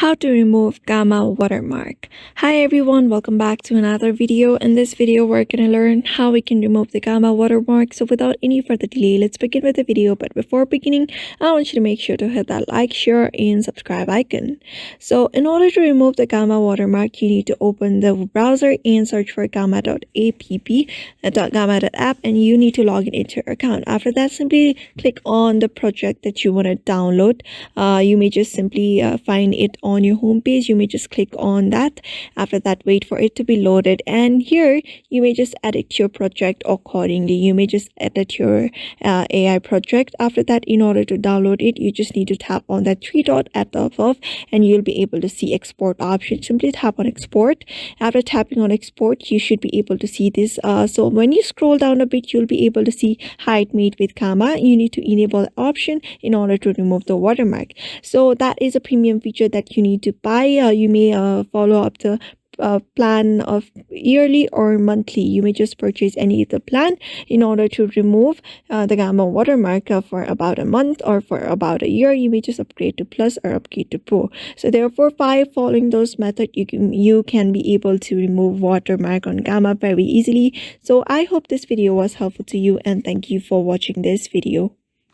How to remove Gamma watermark. Hi everyone, welcome back to another video. In this video, we're going to learn how we can remove the Gamma watermark. So without any further delay, let's begin with the video. But before beginning, I want you to make sure to hit that like, share, and subscribe icon. So in order to remove the Gamma watermark, you need to open the browser and search for Gamma.app, and you need to log in into your account. After that, simply click on the project that you want to download. You may just simply find it on your home page. You may just click on that. After that, wait for it to be loaded, and here you may just edit your project accordingly. You may just edit your AI project. After that, in order to download it, you just need to tap on that three dot at the above, and you'll be able to see export option. Simply tap on export. After tapping on export, you should be able to see this. So when you scroll down a bit, you'll be able to see hide made with Gamma. You need to enable the option in order to remove the watermark. So that is a premium feature that you need to buy. You may follow up the plan of yearly or monthly. You may just purchase any of the plan in order to remove the Gamma watermark for about a month or for about a year. You may just upgrade to Plus or upgrade to Pro. So therefore, by following those methods, you can be able to remove watermark on Gamma very easily. So I hope this video was helpful to you, and thank you for watching this video.